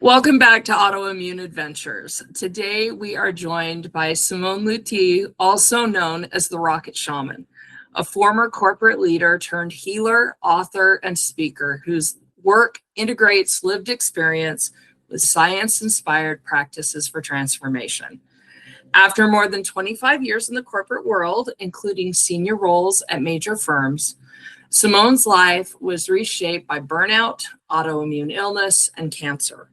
Welcome back to Autoimmune Adventures. Today we are joined by Simon Lüthi, also known as the Rocket Shaman, a former corporate leader turned healer, author, and speaker whose work integrates lived experience with science-inspired practices for transformation. After more than 25 years in the corporate world, including senior roles at major firms, Simon's life was reshaped by burnout, autoimmune illness, and cancer.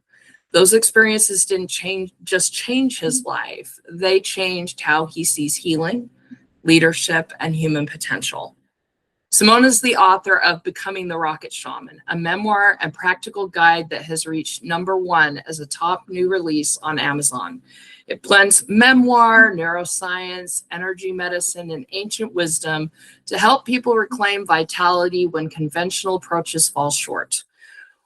Those experiences didn't just change his life, they changed how he sees healing, leadership, and human potential. Simon is the author of Becoming the Rocket Shaman, a memoir and practical guide that has reached #1 as a top new release on Amazon. It blends memoir, neuroscience, energy medicine, and ancient wisdom to help people reclaim vitality when conventional approaches fall short.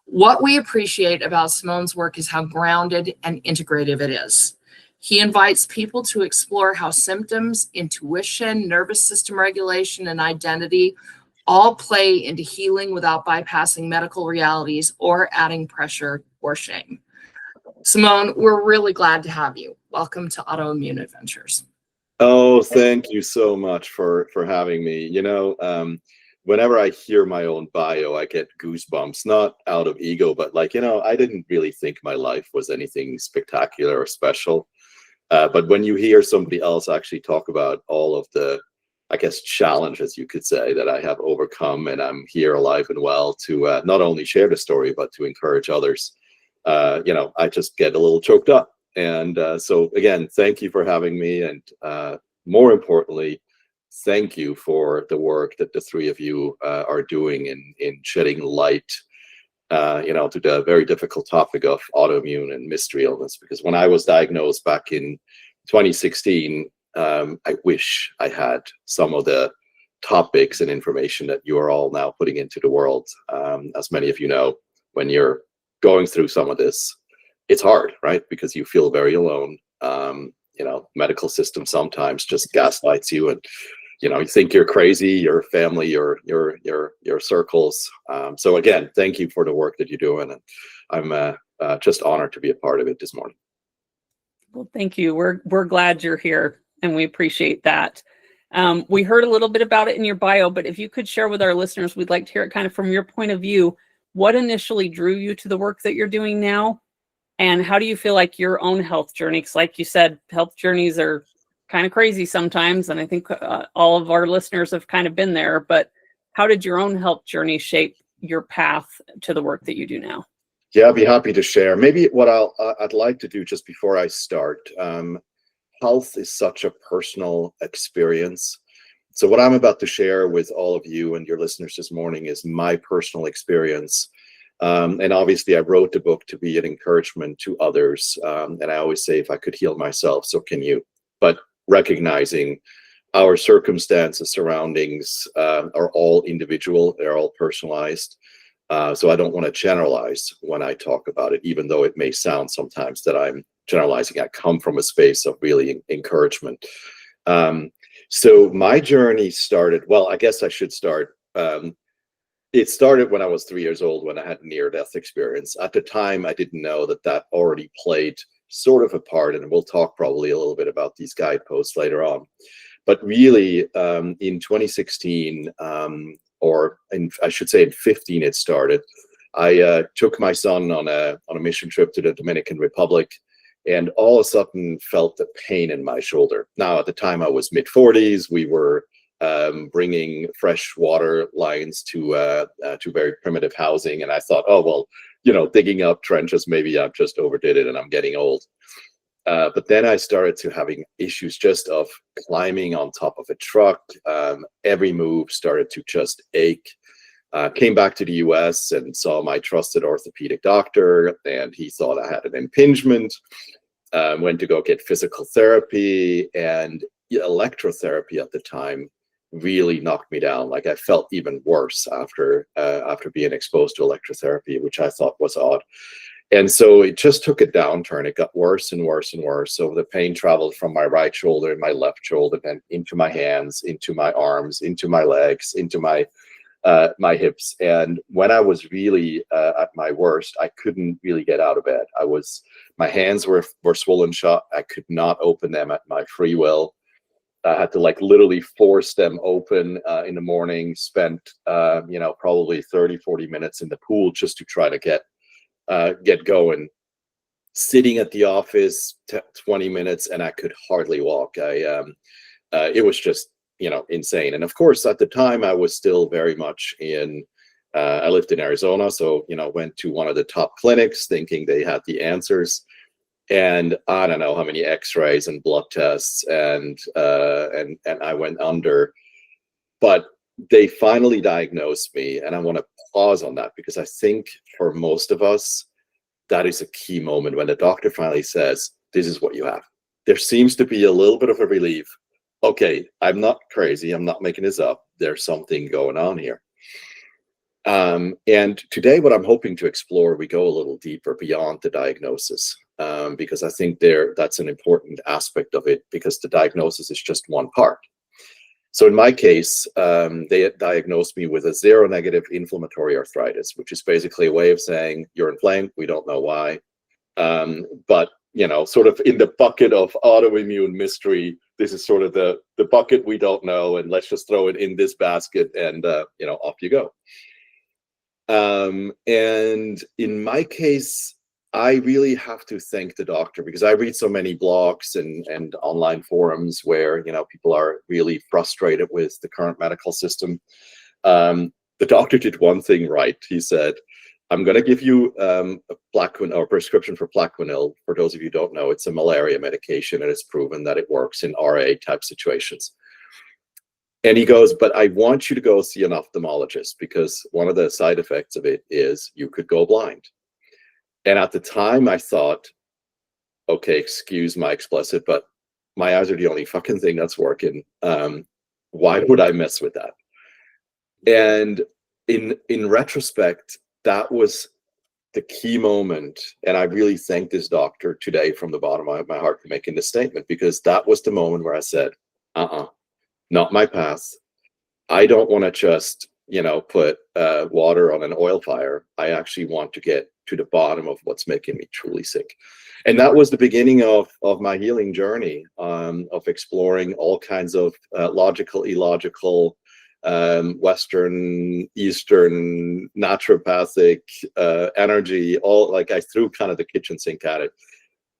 What we appreciate about Simon's work is how grounded and integrative it is. He invites people to explore how symptoms, intuition, nervous system regulation, and identity all play into healing without bypassing medical realities or adding pressure or shame. Simon, we're really glad to have you. Welcome to Autoimmune Adventures. Oh, thank you so much for having me. Whenever I hear my own bio, I get goosebumps, not out of ego, but I didn't really think my life was anything spectacular or special. But when you hear somebody else actually talk about all of the, challenges, you could say, that I have overcome, and I'm here alive and well to not only share the story, but to encourage others, I just get a little choked up. And so again, thank you for having me. And more importantly, thank you for the work that the three of you are doing in shedding light, to the very difficult topic of autoimmune and mystery illness. Because when I was diagnosed back in 2016, I wish I had some of the topics and information that you are all now putting into the world. As many of you know, when you're going through some of this, it's hard, right? Because you feel very alone. Medical system sometimes just gaslights you, and you think you're crazy, your family, your circles. So again, thank you for the work that you're doing, and I'm just honored to be a part of it this morning. Well, thank you. We're glad you're here, and we appreciate that. We heard a little bit about it in your bio, but if you could share with our listeners, we'd like to hear it kind of from your point of view. What initially drew you to the work that you're doing now? And how do you feel like your own health journey? Because like you said, health journeys are kind of crazy sometimes. And I think all of our listeners have kind of been there. But how did your own health journey shape your path to the work that you do now? Yeah, I'd be happy to share. Maybe what I'd like to do just before I start, health is such a personal experience. So what I'm about to share with all of you and your listeners this morning is my personal experience. And obviously I wrote the book to be an encouragement to others. And I always say, if I could heal myself, so can you. But recognizing our circumstances, surroundings are all individual, they're all personalized. So I don't want to generalize when I talk about it, even though it may sound sometimes that I'm generalizing. I come from a space of really encouragement. So my journey started, well, I guess I should start. It started when I was 3 years old, when I had a near-death experience. At the time, I didn't know that already played sort of a part, and we'll talk probably a little bit about these guideposts later on. But really, in 2016, I should say in 15, it started. I took my son on a mission trip to the Dominican Republic, and all of a sudden felt the pain in my shoulder. Now, at the time, I was mid-40s. We were bringing fresh water lines to very primitive housing, and I thought, oh well, digging up trenches, maybe I've just overdid it and I'm getting old. But then I started to having issues just of climbing on top of a truck. Every move started to just ache. Came back to the US and saw my trusted orthopedic doctor, and he thought I had an impingement. Went to go get physical therapy, and electrotherapy at the time really knocked me down. Like, I felt even worse after being exposed to electrotherapy, which I thought was odd. And so it just took a downturn. It got worse and worse and worse. So the pain traveled from my right shoulder and my left shoulder, then into my hands, into my arms, into my legs, into my my hips. And when I was really at my worst, I couldn't really get out of bed. My hands were swollen shut. I could not open them at my free will. I had to like literally force them open in the morning, spent, probably 30, 40 minutes in the pool just to try to get going. Sitting at the office 20 minutes and I could hardly walk. It was just, insane. And of course, at the time I was still very much I lived in Arizona. So, went to one of the top clinics thinking they had the answers. And I don't know how many x-rays and blood tests and I went under, but they finally diagnosed me. And I want to pause on that because I think for most of us, that is a key moment when the doctor finally says, this is what you have. There seems to be a little bit of a relief. Okay, I'm not crazy. I'm not making this up. There's something going on here. And today, what I'm hoping to explore, we go a little deeper beyond the diagnosis, because I think that's an important aspect of it, because the diagnosis is just one part. So in my case, they had diagnosed me with a seronegative inflammatory arthritis, which is basically a way of saying you're inflamed. We don't know why. But, sort of in the bucket of autoimmune mystery, this is sort of the bucket we don't know. And let's just throw it in this basket and, off you go. And in my case, I really have to thank the doctor, because I read so many blogs and online forums where, people are really frustrated with the current medical system. The doctor did one thing right. He said, I'm going to give you a prescription for Plaquenil. For those of you who don't know, it's a malaria medication, and it's proven that it works in RA type situations. And he goes, but I want you to go see an ophthalmologist, because one of the side effects of it is you could go blind. And at the time I thought, okay, excuse my explicit, but my eyes are the only fucking thing that's working. Why would I mess with that? And in retrospect, that was the key moment. And I really thank this doctor today from the bottom of my heart for making this statement, because that was the moment where I said, not my path. I don't want to just, put water on an oil fire. I actually want to get to the bottom of what's making me truly sick. And that was the beginning of my healing journey, of exploring all kinds of logical, illogical, Western, Eastern, naturopathic energy, all like I threw kind of the kitchen sink at it.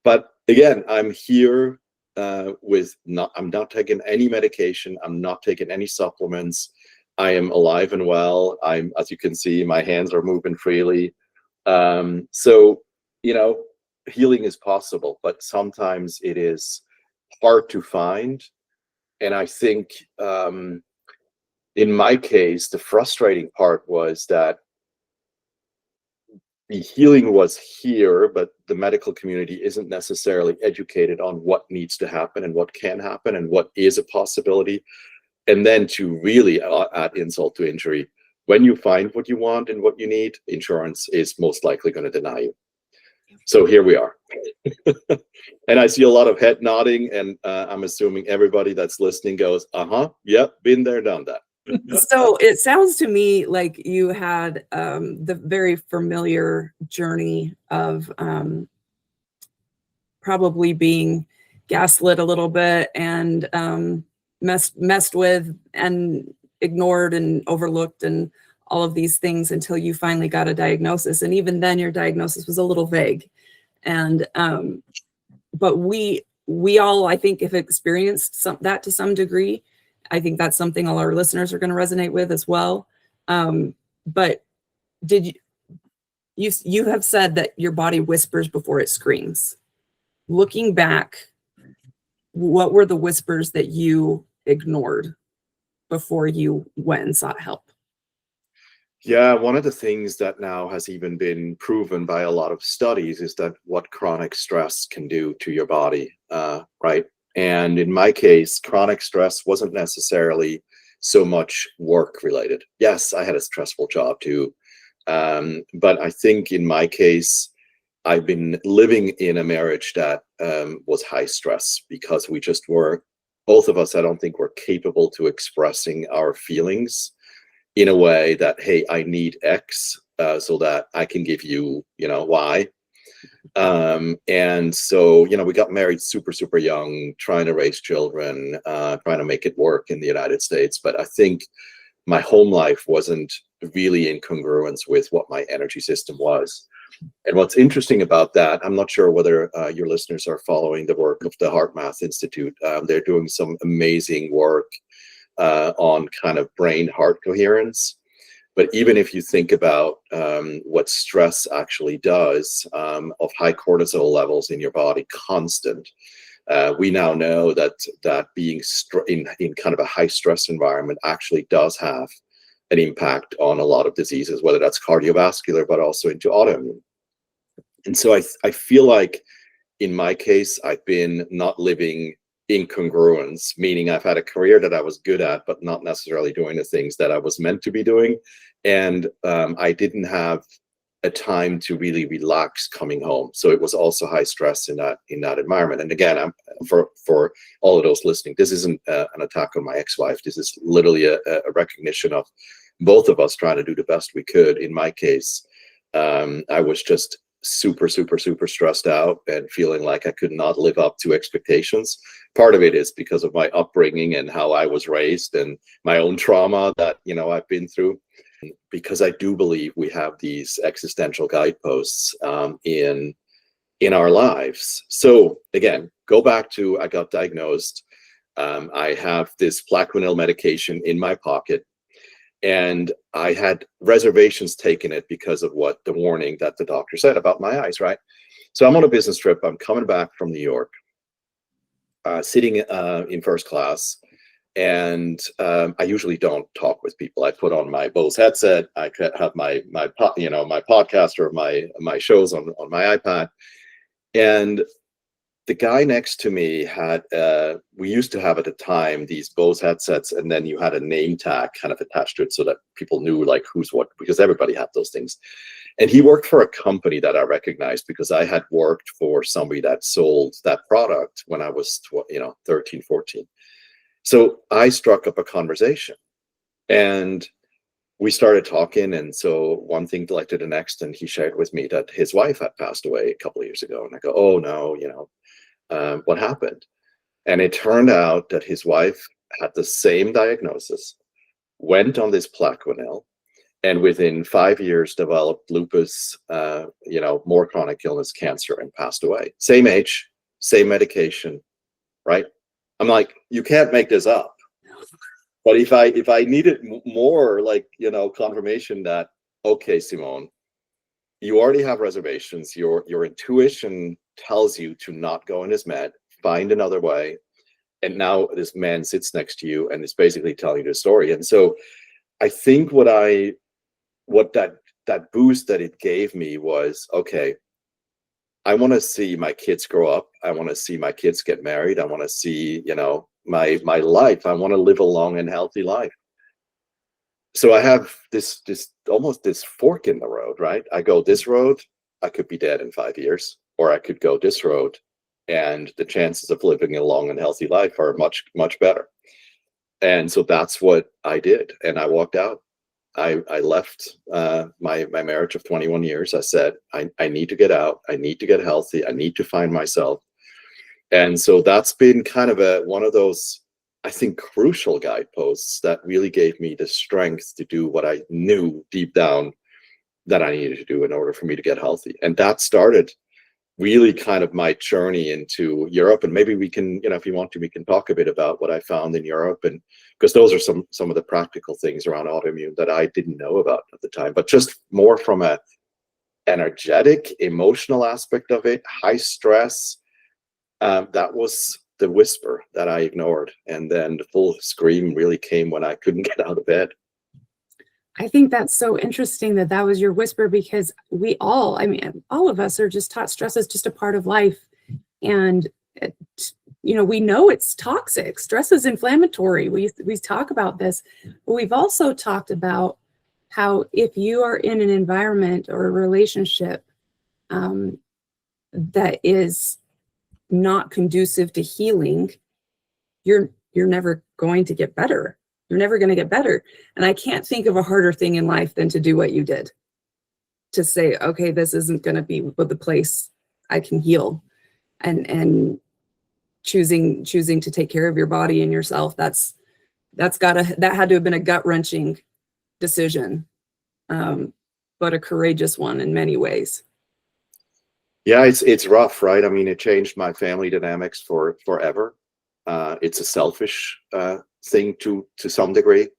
But again, I'm here I'm not taking any medication. I'm not taking any supplements. I am alive and well. As you can see, my hands are moving freely. So, healing is possible, but sometimes it is hard to find. And I think, in my case, the frustrating part was that the healing was here, but the medical community isn't necessarily educated on what needs to happen and what can happen and what is a possibility. And then to really add insult to injury, when you find what you want and what you need, insurance is most likely going to deny you. So here we are. And I see a lot of head nodding, and I'm assuming everybody that's listening goes, yep, been there, done that. So it sounds to me like you had the very familiar journey of probably being gaslit a little bit and messed with and ignored and overlooked and all of these things until you finally got a diagnosis. And even then your diagnosis was a little vague. And but we all, I think, have experienced that to some degree. I think that's something all our listeners are going to resonate with as well. But you have said that your body whispers before it screams. Looking back, what were the whispers that you ignored before you went and sought help? Yeah, one of the things that now has even been proven by a lot of studies is that what chronic stress can do to your body, right? And in my case, chronic stress wasn't necessarily so much work related. Yes, I had a stressful job too. But I think in my case, I've been living in a marriage that was high stress because we just were, both of us, I don't think were capable to expressing our feelings in a way that, hey, I need X so that I can give you, Y. And so, we got married super, super young, trying to raise children, trying to make it work in the United States. But I think my home life wasn't really in congruence with what my energy system was. And what's interesting about that, I'm not sure whether your listeners are following the work of the Heart Math Institute. They're doing some amazing work on kind of brain-heart coherence. But even if you think about what stress actually does, of high cortisol levels in your body, constant, we now know that being in kind of a high stress environment actually does have an impact on a lot of diseases, whether that's cardiovascular, but also into autoimmune. And so I feel like in my case, I've been not living in congruence, meaning I've had a career that I was good at, but not necessarily doing the things that I was meant to be doing. And I didn't have a time to really relax coming home. So it was also high stress in that environment. And again, for all of those listening, this isn't an attack on my ex-wife. This is literally a recognition of both of us trying to do the best we could. In my case, I was just super, super, super stressed out and feeling like I could not live up to expectations. Part of it is because of my upbringing and how I was raised and my own trauma that, I've been through. Because I do believe we have these existential guideposts in our lives. So again, go back to, I got diagnosed. I have this Plaquenil medication in my pocket, and I had reservations taking it because of what the warning that the doctor said about my eyes, right? So I'm on a business trip. I'm coming back from New York, sitting in first class. And I usually don't talk with people. I put on my Bose headset. I could have my podcast or my shows on my iPad. And the guy next to me had, we used to have at the time these Bose headsets, and then you had a name tag kind of attached to it so that people knew like who's what, because everybody had those things. And he worked for a company that I recognized because I had worked for somebody that sold that product when I was 13, 14. So I struck up a conversation and we started talking. And so one thing led to the next, and he shared with me that his wife had passed away a couple of years ago. And I go, oh no, what happened? And it turned out that his wife had the same diagnosis, went on this Plaquenil, and within 5 years developed lupus, more chronic illness, cancer, and passed away. Same age, same medication, right? I'm like, you can't make this up. But if I needed more, confirmation that, okay, Simone, you already have reservations. Your intuition tells you to not go in this med, find another way. And now this man sits next to you and is basically telling you the story. And so I think what that boost that it gave me was, okay, I want to see my kids grow up. I want to see my kids get married. I want to see, my life. I want to live a long and healthy life. So I have this almost this fork in the road, right? I go this road, I could be dead in 5 years, or I could go this road, and the chances of living a long and healthy life are much, much better. And so that's what I did. And I walked out. I left my marriage of 21 years. I said, I need to get out. I need to get healthy. I need to find myself. And so that's been kind of one of those, I think, crucial guideposts that really gave me the strength to do what I knew deep down that I needed to do in order for me to get healthy. And that started really kind of my journey into Europe. And maybe we can, if you want to, we can talk a bit about what I found in Europe, and because those are some of the practical things around autoimmune that I didn't know about at the time, but just more from a energetic, emotional aspect of it, high stress. That was the whisper that I ignored. And then the full scream really came when I couldn't get out of bed. I think that's so interesting that was your whisper, because all of us are just taught stress is just a part of life. And, we know it's toxic. Stress is inflammatory. We talk about this, but we've also talked about how if you are in an environment or a relationship that is not conducive to healing, you're never going to get better. You're never going to get better. And I can't think of a harder thing in life than to do what you did. To say, okay, this isn't going to be the place I can heal, and choosing to take care of your body and yourself. That had to have been a gut-wrenching decision, but a courageous one in many ways. Yeah, it's rough, right? I mean, it changed my family dynamics forever. It's a selfish thing to some degree.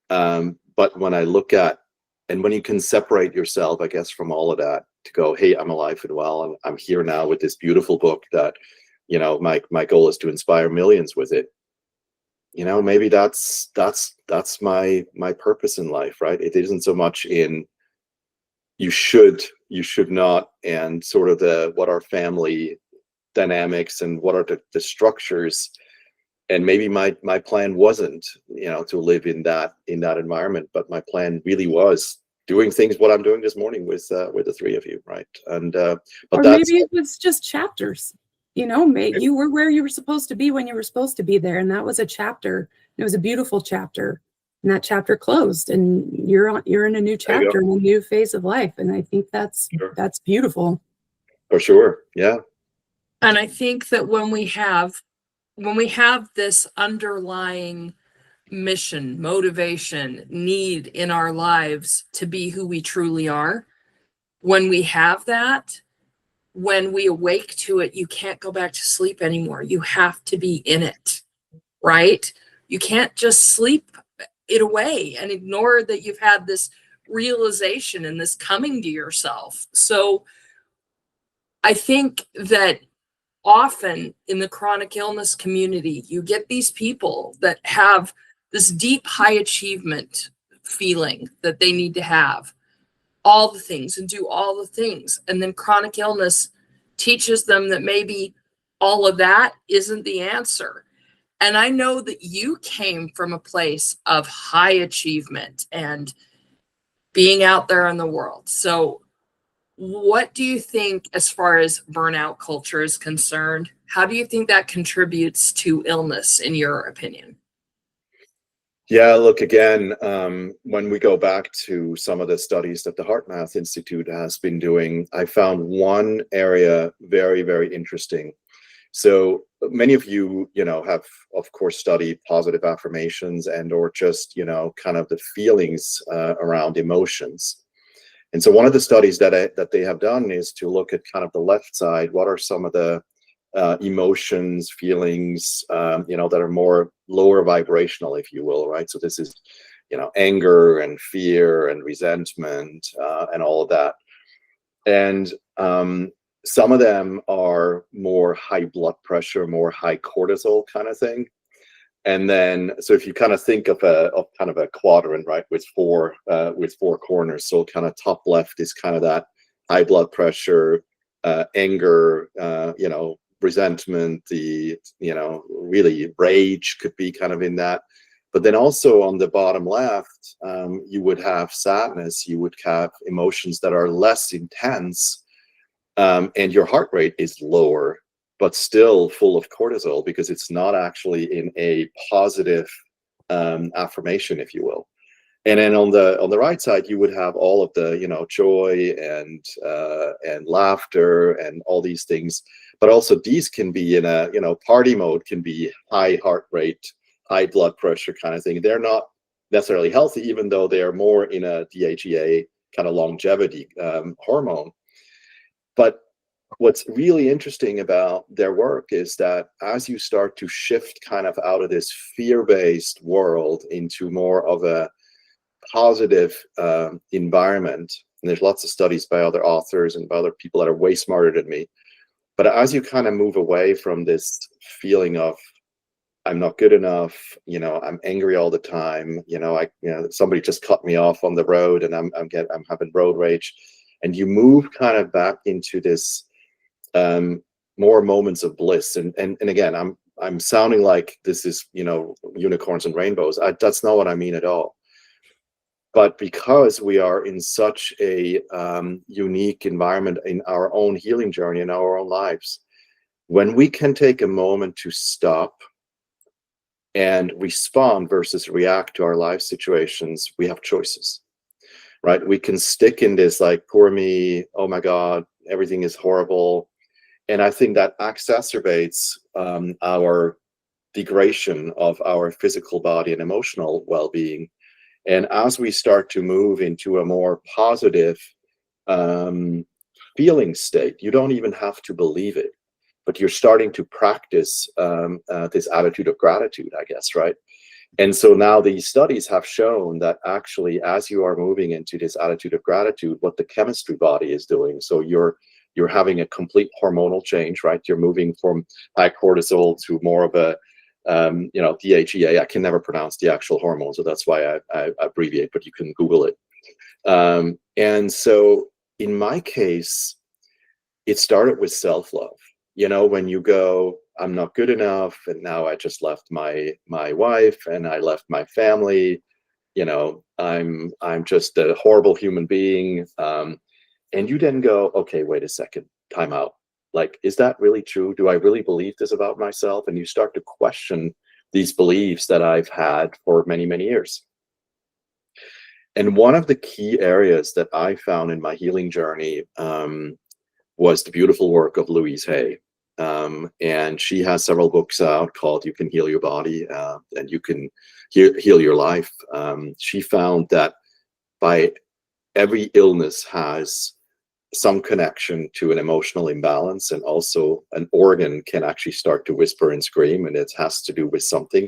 But when I look at, and when you can separate yourself, I guess, from all of that to go, hey, I'm alive and well, and I'm here now with this beautiful book that, you know, my goal is to inspire millions with it. You know, maybe that's my purpose in life, right? It isn't so much in you should not, and sort of what are family dynamics and what are the structures. And maybe my plan wasn't, you know, to live in that environment, but my plan really was doing things what I'm doing this morning with the three of you, right? And but or maybe it was just chapters. You know, you were where you were supposed to be when you were supposed to be there, and that was a chapter. It was a beautiful chapter, and that chapter closed, and you're in a new chapter, in a new phase of life, and I think that's beautiful. For sure, yeah. And I think that when we have this underlying mission, motivation, need in our lives to be who we truly are, when we have that, when we awake to it, you can't go back to sleep anymore. You have to be in it, right? You can't just sleep it away and ignore that you've had this realization and this coming to yourself. So I think that often in the chronic illness community, you get these people that have this deep high achievement feeling that they need to have all the things and do all the things. And then chronic illness teaches them that maybe all of that isn't the answer. And I know that you came from a place of high achievement and being out there in the world. So what do you think, as far as burnout culture is concerned, how do you think that contributes to illness, in your opinion? Yeah, look, again, when we go back to some of the studies that the HeartMath Institute has been doing, I found one area very, very interesting. So many of you, you know, have, of course, studied positive affirmations and or just, you know, kind of the feelings around emotions. And so one of the studies that they have done is to look at kind of the left side. What are some of the emotions, feelings, you know, that are more lower vibrational, if you will, right? So this is, you know, anger and fear and resentment and all of that. And some of them are more high blood pressure, more high cortisol kind of thing. And then, so if you kind of think of kind of a quadrant, right, with four corners. So kind of top left is kind of that high blood pressure, anger, you know, resentment, the, you know, really rage could be kind of in that. But then also on the bottom left, you would have sadness, you would have emotions that are less intense, and your heart rate is lower, but still full of cortisol because it's not actually in a positive affirmation, if you will. And then on the right side, you would have all of the, you know, joy and laughter and all these things. But also these can be in a, you know, party mode, can be high heart rate, high blood pressure kind of thing. They're not necessarily healthy, even though they are more in a DHEA kind of longevity hormone. But what's really interesting about their work is that as you start to shift kind of out of this fear-based world into more of a positive environment, and there's lots of studies by other authors and by other people that are way smarter than me, but as you kind of move away from this feeling of I'm not good enough, you know, I'm angry all the time, you know, somebody just cut me off on the road and I'm having road rage, and you move kind of back into this more moments of bliss. And again, I'm sounding like this is, you know, unicorns and rainbows. That's not what I mean at all. But because we are in such a unique environment in our own healing journey, in our own lives, when we can take a moment to stop and respond versus react to our life situations, we have choices, right? We can stick in this like, poor me, oh my God, everything is horrible. And I think that exacerbates our degradation of our physical body and emotional well-being. And as we start to move into a more positive feeling state, you don't even have to believe it, but you're starting to practice this attitude of gratitude, I guess, right? And so now these studies have shown that actually, as you are moving into this attitude of gratitude, what the chemistry body is doing. So you're having a complete hormonal change, right? You're moving from high cortisol to more of a, DHEA. I can never pronounce the actual hormone, so that's why I abbreviate, but you can Google it. And so in my case, it started with self-love. When you go, I'm not good enough, and now I just left my wife and I left my family, I'm just a horrible human being. And you then go, okay, wait a second, time out. Like, is that really true? Do I really believe this about myself? And you start to question these beliefs that I've had for many, many years. And one of the key areas that I found in my healing journey was the beautiful work of Louise Hay. And she has several books out called You Can Heal Your Body and You Can Heal Your Life. She found that by every illness has some connection to an emotional imbalance, and also an organ can actually start to whisper and scream, and it has to do with something.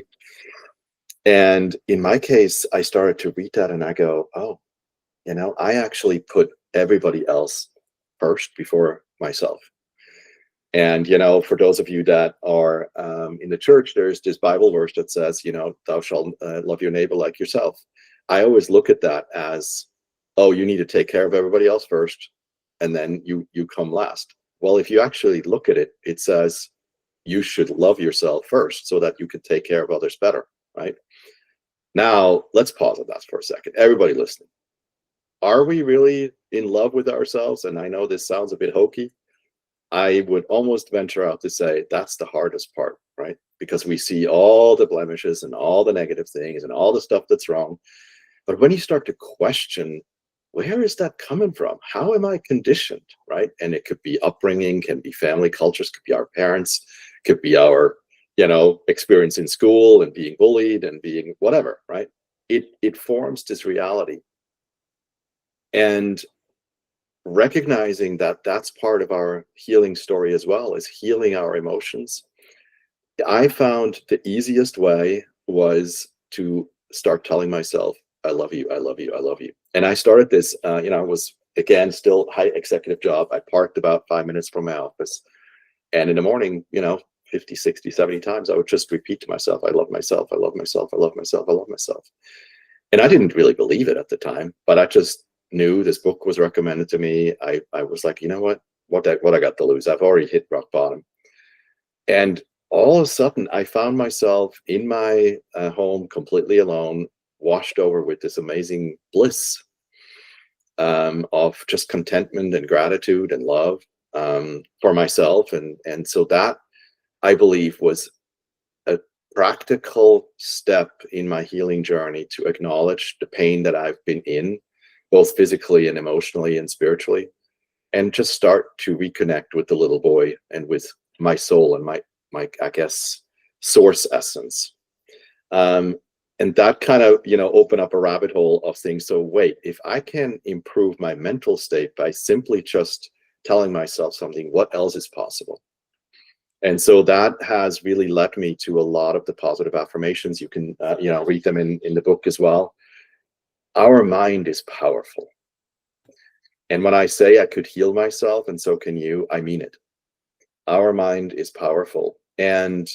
And in my case, I started to read that and I go, oh, I actually put everybody else first before myself. And, for those of you that are in the church, there's this Bible verse that says, thou shalt love your neighbor like yourself. I always look at that as, oh, you need to take care of everybody else first, and then you come last. Well, if you actually look at it, it says you should love yourself first so that you can take care of others better, right? Now, let's pause on that for a second. Everybody listening, are we really in love with ourselves? And I know this sounds a bit hokey. I would almost venture out to say that's the hardest part, right? Because we see all the blemishes and all the negative things and all the stuff that's wrong. But when you start to question, where is that coming from? How am I conditioned, right? And it could be upbringing, can be family cultures, could be our parents, could be our, experience in school and being bullied and being whatever, right? It forms this reality. And recognizing that that's part of our healing story as well, is healing our emotions. I found the easiest way was to start telling myself, I love you, I love you, I love you. And I started this, I was, again, still high executive job. I parked about 5 minutes from my office. And in the morning, 50, 60, 70 times, I would just repeat to myself, I love myself, I love myself, I love myself, I love myself. And I didn't really believe it at the time, but I just knew this book was recommended to me. I was like, what I got to lose? I've already hit rock bottom. And all of a sudden, I found myself in my home completely alone, washed over with this amazing bliss of just contentment and gratitude and love for myself. And so that, I believe, was a practical step in my healing journey to acknowledge the pain that I've been in, both physically and emotionally and spiritually, and just start to reconnect with the little boy and with my soul and my I guess, source essence. And that kind of, open up a rabbit hole of things. So wait, if I can improve my mental state by simply just telling myself something, what else is possible? And so that has really led me to a lot of the positive affirmations. You can, read them in the book as well. Our mind is powerful. And when I say I could heal myself and so can you, I mean it. Our mind is powerful. And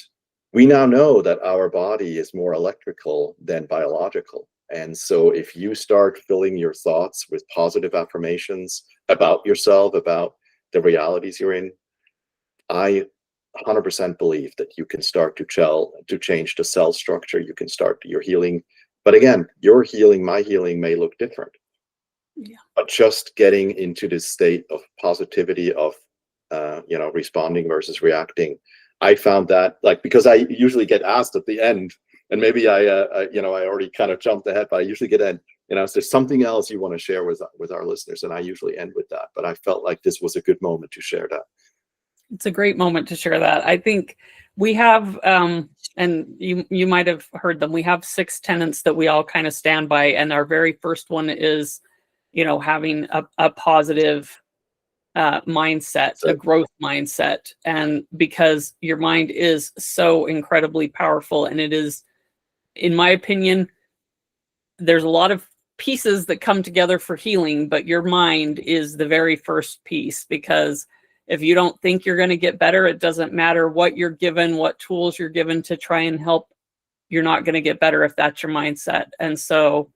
we now know that our body is more electrical than biological. And so if you start filling your thoughts with positive affirmations about yourself, about the realities you're in, I 100% believe that you can start to change the cell structure. You can start your healing. But again, your healing, my healing may look different. Yeah. But just getting into this state of positivity of, responding versus reacting, I found that, because I usually get asked at the end, and maybe I already kind of jumped ahead, but I usually get in, if there's something else you want to share with our listeners, and I usually end with that, but I felt like this was a good moment to share that. It's a great moment to share that. I think we have, and you might have heard them, we have 6 tenets that we all kind of stand by. And our very first one is, having a positive mindset, a growth mindset. And because your mind is so incredibly powerful, and it is, in my opinion, there's a lot of pieces that come together for healing, but your mind is the very first piece, because if you don't think you're going to get better, it doesn't matter what you're given, what tools you're given to try and help, you're not going to get better if that's your mindset. And so,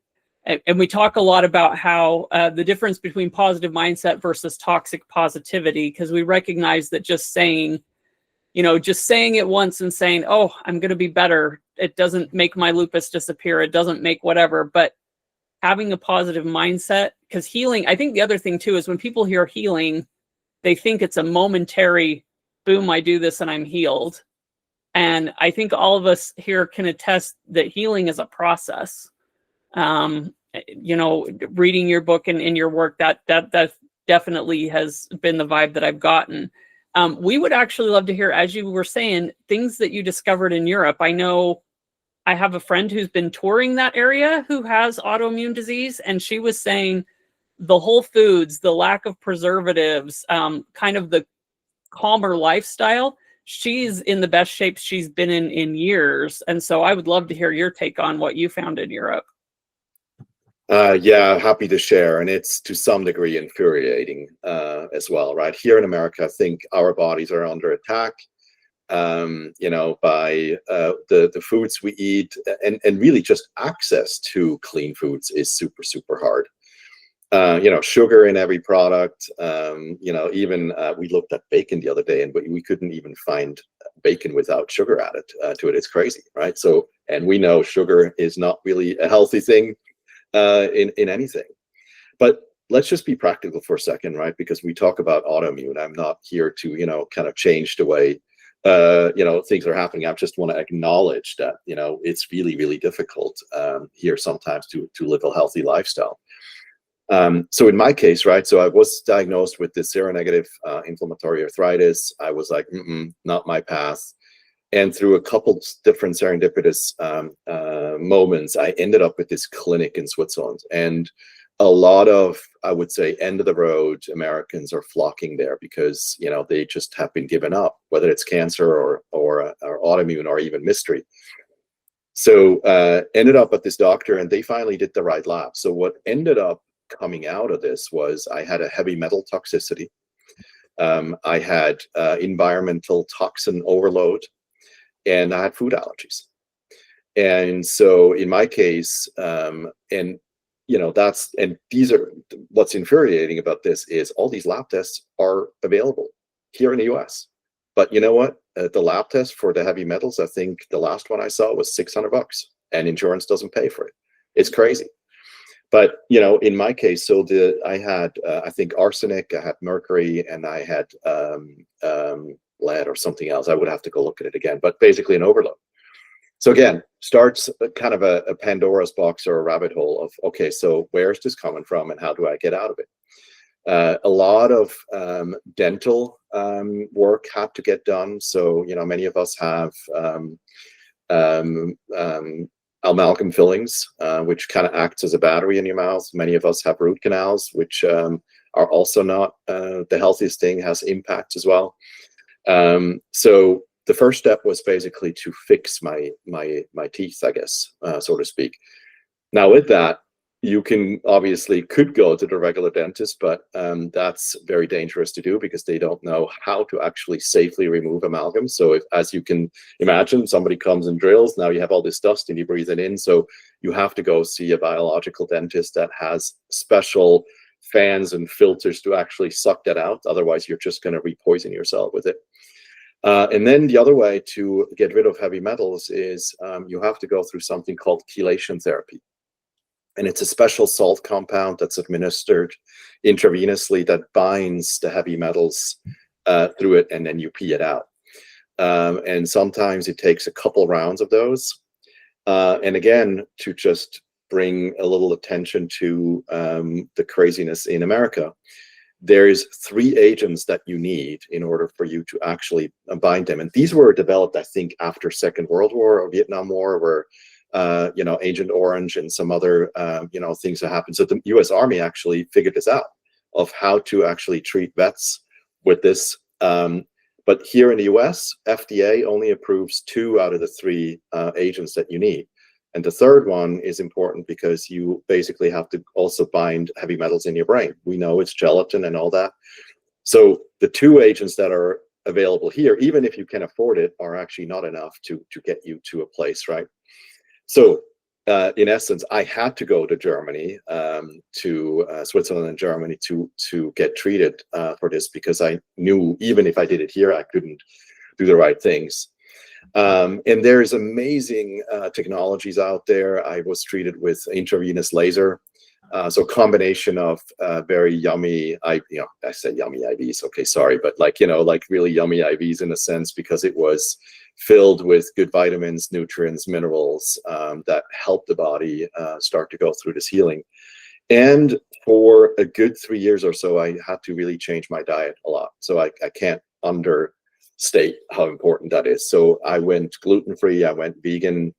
and we talk a lot about how the difference between positive mindset versus toxic positivity, because we recognize that just saying it once and saying, oh, I'm going to be better, it doesn't make my lupus disappear. It doesn't make whatever, but having a positive mindset, because healing, I think the other thing too, is when people hear healing, they think it's a momentary, boom, I do this and I'm healed. And I think all of us here can attest that healing is a process. Reading your book and in your work, that definitely has been the vibe that I've gotten. We would actually love to hear, as you were saying, things that you discovered in Europe. I know I have a friend who's been touring that area who has autoimmune disease, and she was saying the whole foods, the lack of preservatives, kind of the calmer lifestyle, she's in the best shape she's been in years. And so I would love to hear your take on what you found in Europe. Yeah, happy to share. And it's to some degree infuriating as well, right? Here in America, I think our bodies are under attack, by the foods we eat, and really just access to clean foods is super, super hard. Sugar in every product, even we looked at bacon the other day, and we couldn't even find bacon without sugar added to it. It's crazy, right? So, and we know sugar is not really a healthy thing in anything. But let's just be practical for a second, right? Because we talk about autoimmune. I'm not here to, kind of change the way, things are happening. I just want to acknowledge that, it's really, really difficult here sometimes to live a healthy lifestyle. So in my case, right, so I was diagnosed with this seronegative inflammatory arthritis. I was like, not my path. And through a couple different serendipitous moments, I ended up with this clinic in Switzerland. And a lot of, I would say, end of the road Americans are flocking there because, they just have been given up, whether it's cancer or autoimmune or even mystery. So ended up at this doctor, and they finally did the right lab. So what ended up coming out of this was I had a heavy metal toxicity. I had environmental toxin overload, and I had food allergies. And so in my case, these are, what's infuriating about this is all these lab tests are available here in the US. But you know what? The lab test for the heavy metals, I think the last one I saw was $600, and insurance doesn't pay for it. It's crazy. But, in my case, so I had, I think, arsenic, I had mercury, and I had lead or something else. I would have to go look at it again, but basically an overload. So again, starts kind of a Pandora's box or a rabbit hole of, okay, so where's this coming from and how do I get out of it? A lot of dental work had to get done. So, many of us have amalgam fillings, which kind of acts as a battery in your mouth. Many of us have root canals, which are also not the healthiest thing, has impacts as well. So the first step was basically to fix my teeth, I guess, so to speak. Now with that, you could go to the regular dentist, but that's very dangerous to do because they don't know how to actually safely remove amalgam. So as you can imagine, somebody comes and drills, now you have all this dust and you breathe it in. So you have to go see a biological dentist that has special fans and filters to actually suck that out. Otherwise, you're just going to re-poison yourself with it. And then the other way to get rid of heavy metals is you have to go through something called chelation therapy. And it's a special salt compound that's administered intravenously that binds the heavy metals through it, and then you pee it out. And sometimes it takes a couple rounds of those. And again, to just bring a little attention to the craziness in America, there's 3 agents that you need in order for you to actually bind them. And these were developed, I think, after Second World War or Vietnam War, where, you know, Agent Orange and some other, you know, things that happened. So the US Army actually figured this out, of how to actually treat vets with this. But here in the US, FDA only approves 2 out of the 3 agents that you need. And the third one is important because you basically have to also bind heavy metals in your brain. We know it's gelatin and all that. So the 2 agents that are available here, even if you can afford it, are actually not enough to get you to a place, right? So in essence, I had to go to Germany, to Switzerland and Germany to get treated for this, because I knew even if I did it here, I couldn't do the right things. And there's amazing technologies out there. I was treated with intravenous laser. So a combination of very yummy, I said yummy IVs, okay, sorry, but like, you know, like really yummy IVs in a sense, because it was filled with good vitamins, nutrients, minerals that help the body start to go through this healing. And for a good 3 years or so, I had to really change my diet a lot. So I can't understate how important that is. So I went gluten-free, I went vegan,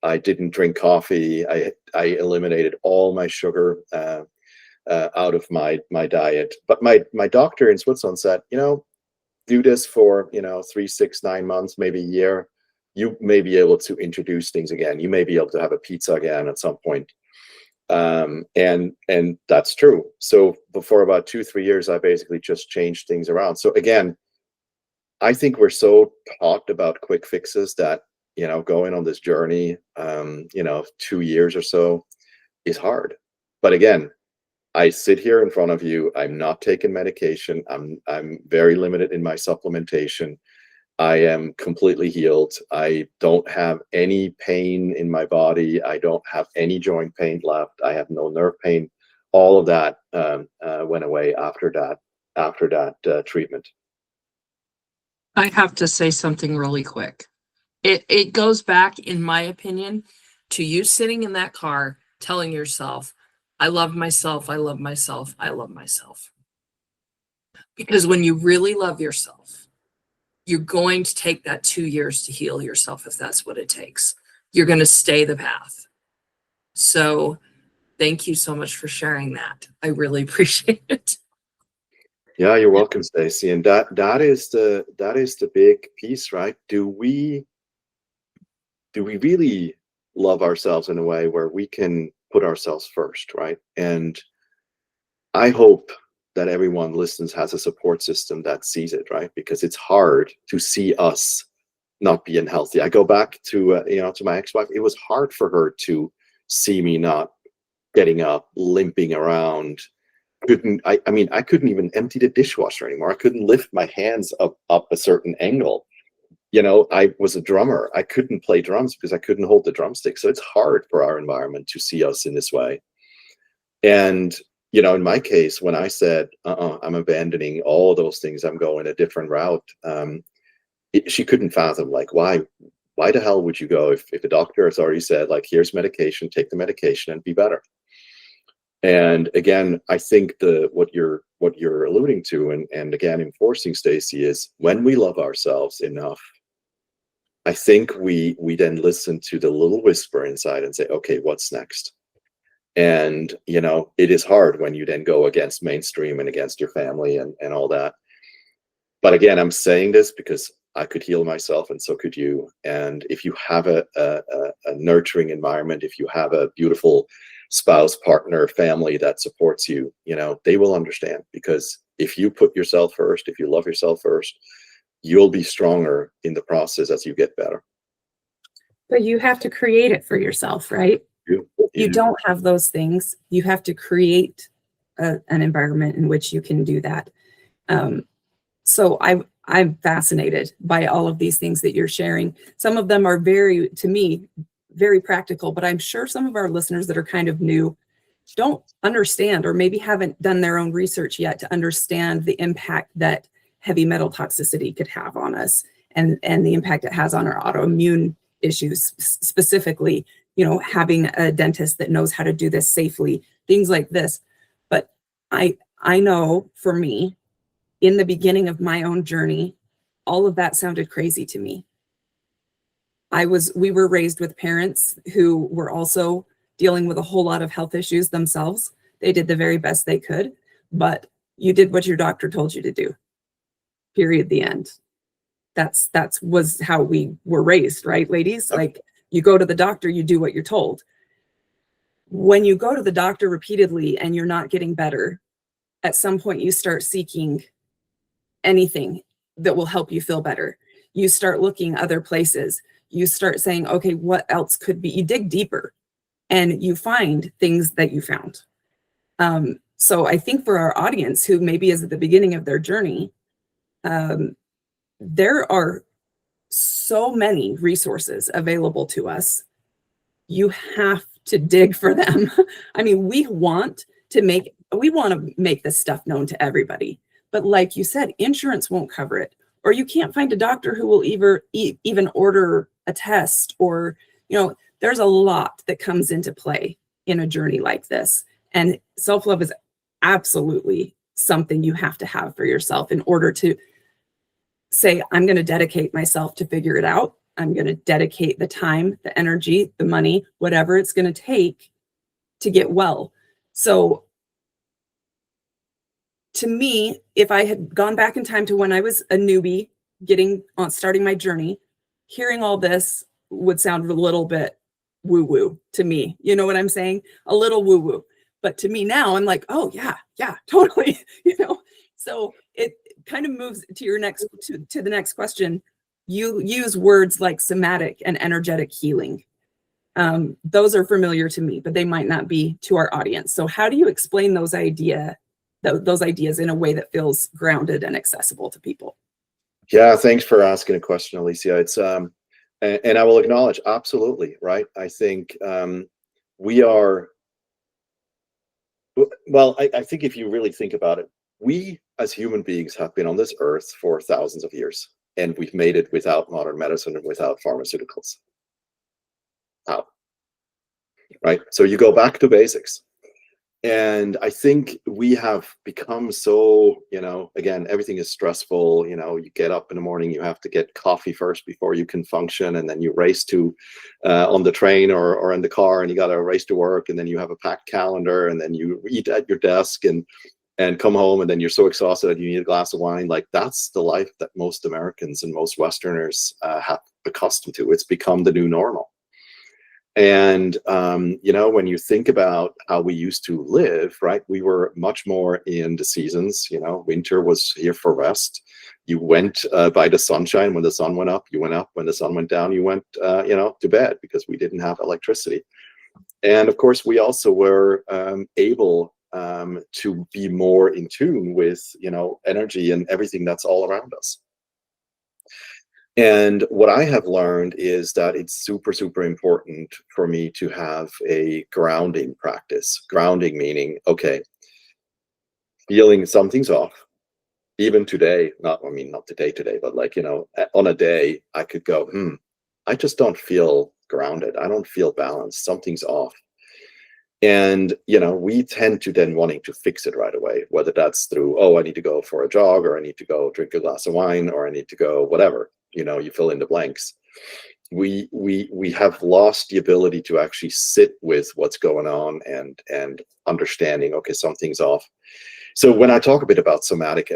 I didn't drink coffee, I eliminated all my sugar out of my diet. But my doctor in Switzerland said, you know, do this for, you know, 3, 6, 9 months, maybe a year. You may be able to introduce things again. You may be able to have a pizza again at some point. And that's true. So before about 2, 3 years, I basically just changed things around. So again, I think we're so taught about quick fixes that, you know, going on this journey, you know, 2 years or so is hard. But again, I sit here in front of you. I'm not taking medication. I'm very limited in my supplementation. I am completely healed. I don't have any pain in my body. I don't have any joint pain left. I have no nerve pain. All of that went away after that treatment. I have to say something really quick. It goes back, in my opinion, to you sitting in that car telling yourself, I love myself, I love myself, I love myself. Because when you really love yourself, you're going to take that 2 years to heal yourself if that's what it takes. You're going to stay the path. So thank you so much for sharing that. I really appreciate it. Yeah, you're welcome, Stacey. And that is the big piece, right? Do we really love ourselves in a way where we can put ourselves first, right? And I hope that everyone listens has a support system that sees it, right? Because it's hard to see us not being healthy. I go back to to my ex-wife. It was hard for her to see me not getting up, limping around. I couldn't even empty the dishwasher anymore. I couldn't lift my hands up a certain angle. You know, I was a drummer. I couldn't play drums because I couldn't hold the drumstick. So it's hard for our environment to see us in this way. And, you know, in my case, when I said, I'm abandoning all those things, I'm going a different route, she couldn't fathom, like, why the hell would you go if the doctor has already said, like, here's medication, take the medication and be better. And again, I think what you're alluding to, and again enforcing, Stacey, is when we love ourselves enough, I think we then listen to the little whisper inside and say, okay, what's next? And, you know, it is hard when you then go against mainstream and against your family and all that. But again, I'm saying this because I could heal myself and so could you. And if you have a nurturing environment, if you have a beautiful spouse, partner, family that supports you, you know, they will understand. Because if you put yourself first, if you love yourself first, you'll be stronger in the process as you get better. But you have to create it for yourself, right? You don't have those things. You have to create an environment in which you can do that. So I'm fascinated by all of these things that you're sharing. Some of them are to me, very practical, but I'm sure some of our listeners that are kind of new don't understand, or maybe haven't done their own research yet to understand the impact that heavy metal toxicity could have on us, and the impact it has on our autoimmune issues specifically, you know, having a dentist that knows how to do this safely, things like this. But I know for me, in the beginning of my own journey, all of that sounded crazy to me. We were raised with parents who were also dealing with a whole lot of health issues themselves. They did the very best they could, but you did what your doctor told you to do. Period. The end. That's was how we were raised, right, ladies? Like, you go to the doctor, you do what you're told. When you go to the doctor repeatedly and you're not getting better, at some point you start seeking anything that will help you feel better. You start looking other places. You start saying, okay, what else could be? You dig deeper and you find things that you found. So I think for our audience who maybe is at the beginning of their journey, there are so many resources available to us. You have to dig for them. I mean, we want to make this stuff known to everybody. But like you said, insurance won't cover it. Or you can't find a doctor who will even order a test, or, you know, there's a lot that comes into play in a journey like this. And self-love is absolutely something you have to have for yourself in order to say, I'm going to dedicate myself to figure it out. I'm going to dedicate the time, the energy, the money, whatever it's going to take to get well. So to me, if I had gone back in time to when I was a newbie, starting my journey, hearing all this would sound a little bit woo-woo to me. You know what I'm saying? A little woo-woo. But to me now, I'm like, oh yeah, totally. You know, so it kind of moves to your to the next question. You use words like somatic and energetic healing. Those are familiar to me, but they might not be to our audience. So how do you explain those ideas in a way that feels grounded and accessible to people? Yeah, thanks for asking a question, Alicia. It's and I will acknowledge, absolutely, right? I think we are, well, I think if you really think about it, we as human beings have been on this earth for thousands of years, and we've made it without modern medicine and without pharmaceuticals. How? Right? So you go back to basics. And I think we have become so, you know, again, everything is stressful. You know, you get up in the morning, you have to get coffee first before you can function. And then you race to on the train or in the car, and you got to race to work. And then you have a packed calendar, and then you eat at your desk and come home. And then you're so exhausted that you need a glass of wine. Like, that's the life that most Americans and most Westerners have accustomed to. It's become the new normal. And, you know, when you think about how we used to live, right, we were much more in the seasons. You know, winter was here for rest. You went by the sunshine. When the sun went up, you went up. When the sun went down, you went, you know, to bed, because we didn't have electricity. And of course, we also were able to be more in tune with, you know, energy and everything that's all around us. And what I have learned is that it's super, super important for me to have a grounding practice. Grounding meaning, okay, feeling something's off. Even today, not today, but like, you know, on a day I could go, I just don't feel grounded. I don't feel balanced. Something's off. And, you know, we tend to then wanting to fix it right away, whether that's through, oh, I need to go for a jog, or I need to go drink a glass of wine, or I need to go whatever. You know, you fill in the blanks. We have lost the ability to actually sit with what's going on and understanding, okay, something's off. So when I talk a bit about somatic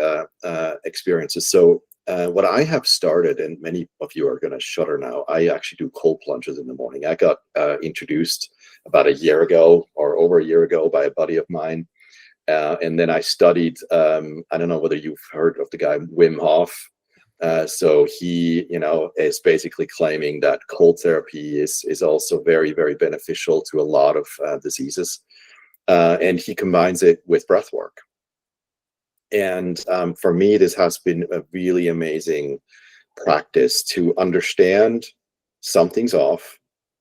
experiences, so what I have started, and many of you are going to shudder now, I actually do cold plunges in the morning. I got introduced about a year ago, or over a year ago, by a buddy of mine. And then I studied, I don't know whether you've heard of the guy Wim Hof. So he, you know, is basically claiming that cold therapy is also very, very beneficial to a lot of diseases. And he combines it with breath work. And for me, this has been a really amazing practice to understand something's off.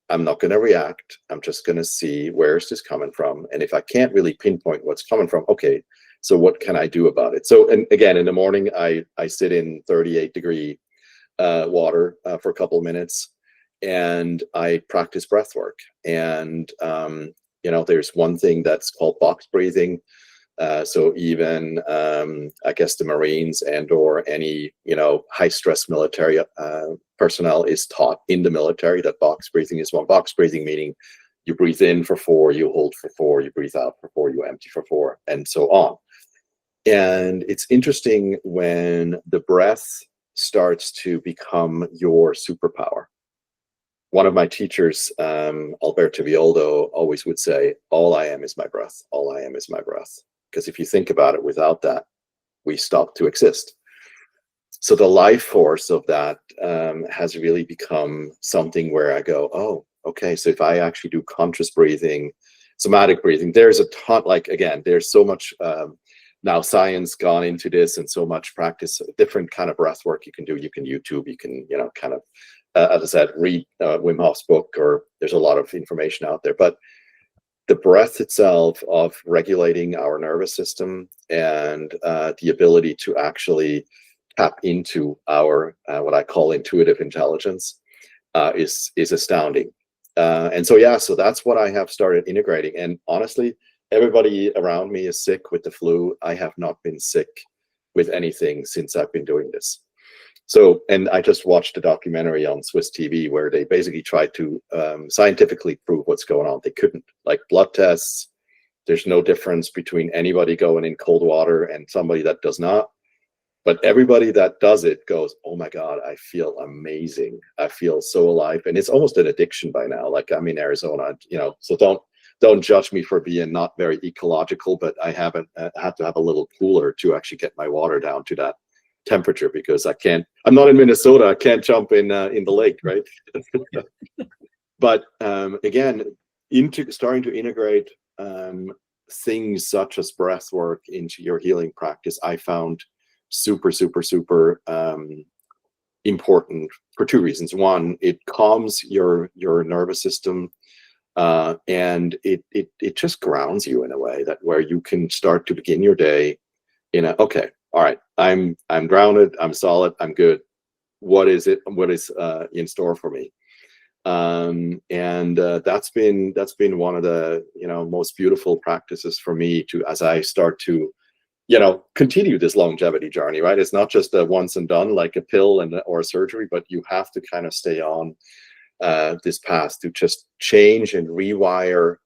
I'm not going to react. I'm just going to see, where is this coming from? And if I can't really pinpoint what's coming from, okay, so what can I do about it? So, and again, in the morning, I sit in 38-degree water for a couple of minutes. and I practice breath work. And, there's one thing that's called box breathing. So even, I guess the Marines and or any, high stress military personnel is taught in the military that box breathing is one. Box breathing meaning you breathe in for 4, you hold for 4, you breathe out for 4, you empty for 4, and so on. And it's interesting when the breath starts to become your superpower. One of my teachers, Alberto Violdo, always would say, all I am is my breath. All I am is my breath. Because if you think about it, without that, we stop to exist. So the life force of that has really become something where I go, oh, okay, so if I actually do conscious breathing, somatic breathing, there's a ton, like, again, there's so much now science gone into this and so much practice, different kind of breath work you can do. You can YouTube, you can, kind of, as I said, read Wim Hof's book, or there's a lot of information out there. But the breath itself of regulating our nervous system and the ability to actually tap into our what I call intuitive intelligence is astounding. And so that's what I have started integrating. And honestly, everybody around me is sick with the flu. I have not been sick with anything since I've been doing this. So, and I just watched a documentary on Swiss TV where they basically tried to scientifically prove what's going on. They couldn't. Like blood tests, there's no difference between anybody going in cold water and somebody that does not. But everybody that does it goes, oh my God, I feel amazing. I feel so alive. And it's almost an addiction by now. Like I'm in Arizona, so don't judge me for being not very ecological, but I haven't had to have a little cooler to actually get my water down to that temperature, because I'm not in Minnesota. I can't jump in the lake, right? But again, starting to integrate things such as breath work into your healing practice, I found super, super, super important for 2 reasons. One, it calms your nervous system, and it just grounds you in a way that where you can start to begin your day in okay, all right, I'm grounded, I'm solid, I'm good. What is in store for me? And that's been one of the most beautiful practices for me as I start to continue this longevity journey, right? It's not just a once and done like a pill or a surgery, but you have to kind of stay on this path to just change and rewire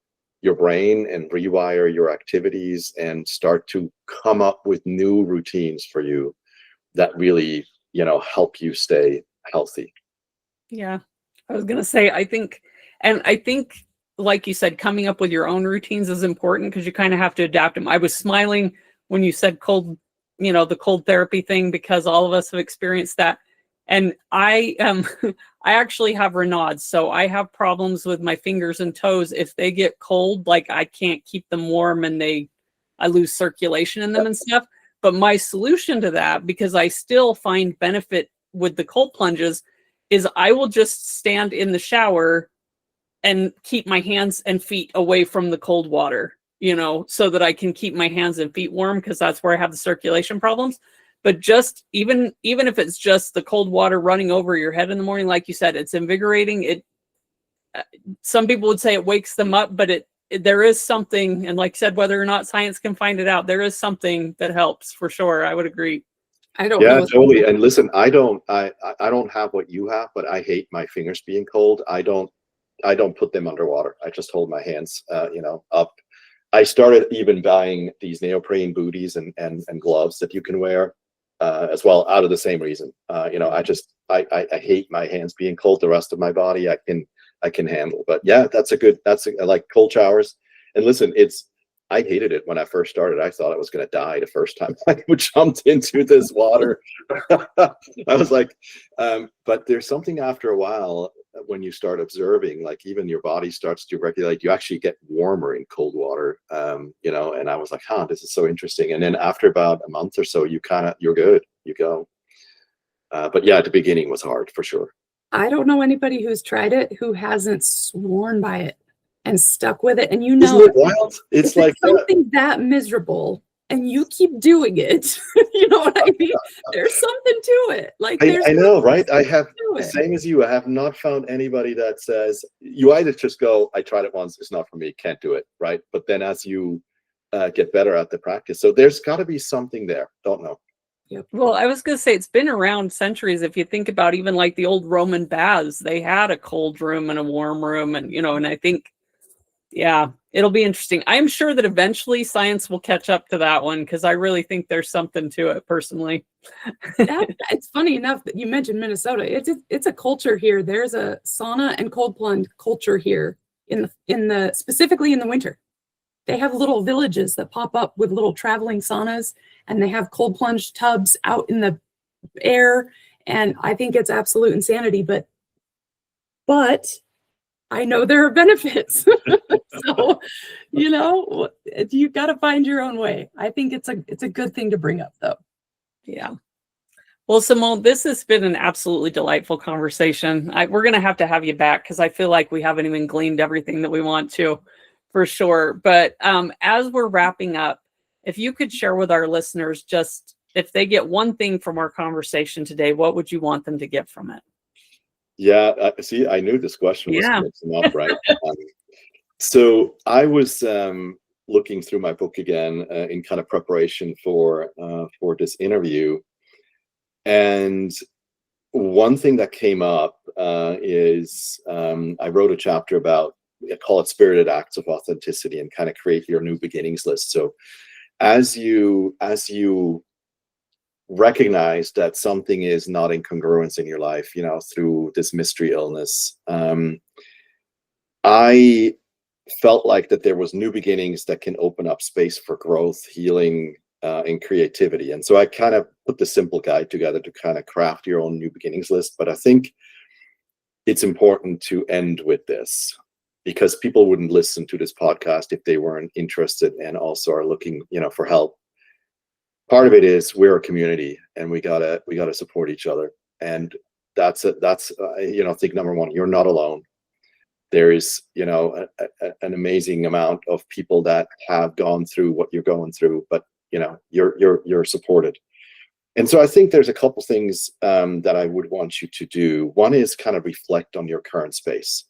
your brain and rewire your activities and start to come up with new routines for you that really, help you stay healthy. Yeah. I was going to say, I think, like you said, coming up with your own routines is important because you kind of have to adapt them. I was smiling when you said cold, the cold therapy thing, because all of us have experienced that. And I actually have Raynaud's, so I have problems with my fingers and toes. If they get cold, like I can't keep them warm and I lose circulation in them and stuff. But my solution to that, because I still find benefit with the cold plunges, is I will just stand in the shower and keep my hands and feet away from the cold water, so that I can keep my hands and feet warm, because that's where I have the circulation problems. But just even if it's just the cold water running over your head in the morning, like you said, it's invigorating. Some people would say it wakes them up, but there is something, and like I said, whether or not science can find it out, there is something that helps for sure. I would agree. I don't know. Yeah, totally. And listen, I don't have what you have, but I hate my fingers being cold. I don't put them underwater. I just hold my hands, up. I started even buying these neoprene booties and gloves that you can wear as well, out of the same reason. I hate my hands being cold. The rest of my body I can handle. But yeah, I like cold showers. And listen, I hated it when I first started. I thought I was going to die the first time I jumped into this water. I was like, but there's something after a while when you start observing, like even your body starts to regulate, you actually get warmer in cold water, and I was like, this is so interesting. And then after about a month or so, you're good, you go. But yeah, the beginning was hard for sure. I don't know anybody who's tried it who hasn't sworn by it and stuck with it. And Isn't it wild? It's like something that miserable and you keep doing it. You know what I mean? There's something to it. Like I know, right? I have do it. Same as you. I have not found anybody that says, you either just go, I tried it once, it's not for me, can't do it, right? But then as you get better at the practice, so there's got to be something there. Don't know. Yep. Well, I was going to say it's been around centuries. If you think about even like the old Roman baths, they had a cold room and a warm room, and and I think, yeah, it'll be interesting. I'm sure that eventually science will catch up to that one, because I really think there's something to it personally. It's funny enough that you mentioned Minnesota. It's a culture here. There's a sauna and cold plunge culture here in the specifically in the winter. They have little villages that pop up with little traveling saunas, and they have cold plunge tubs out in the air. And I think it's absolute insanity, but I know there are benefits. So, you've got to find your own way. I think it's a good thing to bring up, though. Yeah. Well, Simone, this has been an absolutely delightful conversation. We're going to have you back, because I feel like we haven't even gleaned everything that we want to, for sure. But as we're wrapping up, if you could share with our listeners, just if they get one thing from our conversation today, what would you want them to get from it? Yeah, see, I knew this question was going to come up, right? So I was looking through my book again in kind of preparation for this interview, and one thing that came up is I wrote a chapter about, I call it spirited acts of authenticity, and kind of create your new beginnings list. So as you recognize that something is not in congruence in your life, through this mystery illness, I felt like that there was new beginnings that can open up space for growth, healing, and creativity. And so I kind of put the simple guide together to kind of craft your own new beginnings list. But I think it's important to end with this, because people wouldn't listen to this podcast if they weren't interested and also are looking, for help. Part of it is we're a community, and we gotta support each other. And that's think number one, you're not alone. There is, an amazing amount of people that have gone through what you're going through, but you're supported. And so I think there's a couple things that I would want you to do. One is kind of reflect on your current space.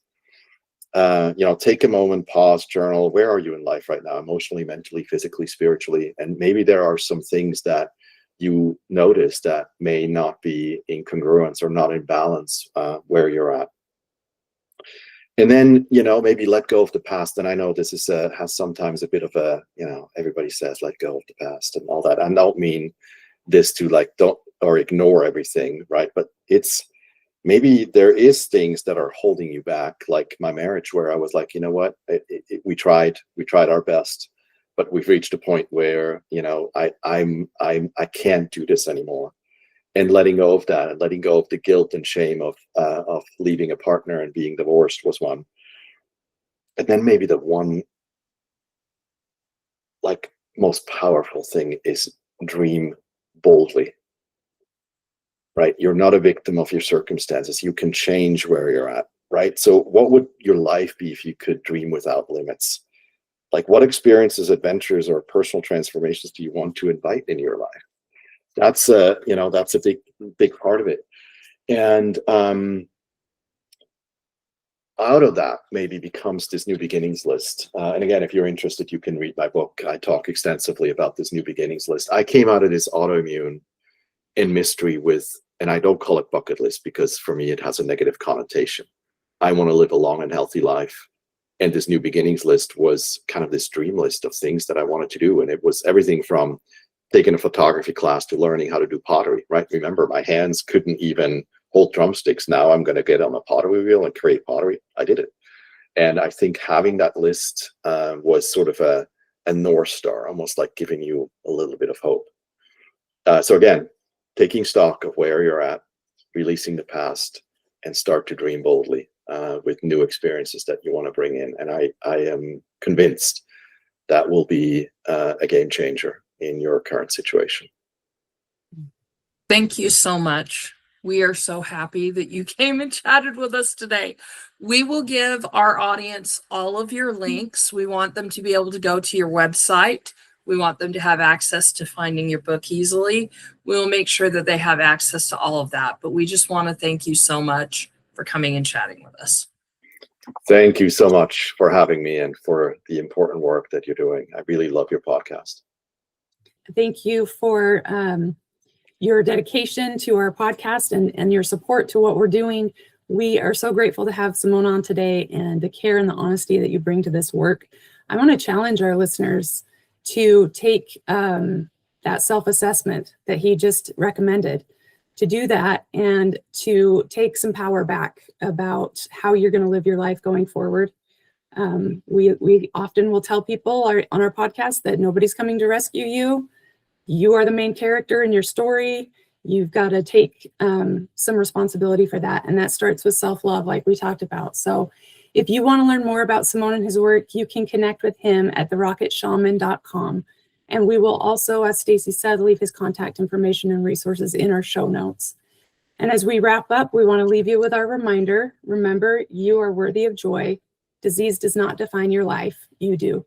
Take a moment, pause, journal. Where are you in life right now? Emotionally, mentally, physically, spiritually? And maybe there are some things that you notice that may not be in congruence or not in balance where you're at. And then, maybe let go of the past. And I know this is has sometimes a bit of a, everybody says let go of the past and all that. I don't mean this to don't or ignore everything, right? But it's, maybe there is things that are holding you back, like my marriage, where I was like, what, we tried our best, but we've reached a point where, I can't do this anymore. And letting go of that, and letting go of the guilt and shame of leaving a partner and being divorced was one. And then maybe the one most powerful thing is dream boldly. Right? You're not a victim of your circumstances. You can change where you're at, right? So what would your life be if you could dream without limits? What experiences, adventures, or personal transformations do you want to invite in your life? That's a big part of it. And out of that maybe becomes this new beginnings list. And again, if you're interested, you can read my book. I talk extensively about this new beginnings list. I came out of this autoimmune and mystery with, and I don't call it bucket list, because for me it has a negative connotation. I want to live a long and healthy life, and this new beginnings list was kind of this dream list of things that I wanted to do. And it was everything from taking a photography class to learning how to do pottery, right? Remember, my hands couldn't even hold drumsticks. Now I'm going to get on a pottery wheel and create pottery. I did it. And I think having that list was sort of a North Star, almost like giving you a little bit of hope. So again, taking stock of where you're at, releasing the past, and start to dream boldly with new experiences that you want to bring in. And I am convinced that will be a game changer in your current situation. Thank you so much. We are so happy that you came and chatted with us today. We will give our audience all of your links. We want them to be able to go to your website, We want them to have access to finding your book easily. We'll make sure that they have access to all of that. But we just want to thank you so much for coming and chatting with us. Thank you so much for having me and for the important work that you're doing. I really love your podcast. Thank you for your dedication to our podcast and your support to what we're doing. We are so grateful to have Simone on today, and the care and the honesty that you bring to this work. I want to challenge our listeners to take that self-assessment that he just recommended, to do that and to take some power back about how you're going to live your life going forward. We often will tell people on our podcast that nobody's coming to rescue you. You are the main character in your story. You've got to take some responsibility for that. And that starts with self-love, like we talked about. So if you want to learn more about Simone and his work, you can connect with him at therocketshaman.com. And we will also, as Stacy said, leave his contact information and resources in our show notes. And as we wrap up, we want to leave you with our reminder. Remember, you are worthy of joy. Disease does not define your life. You do.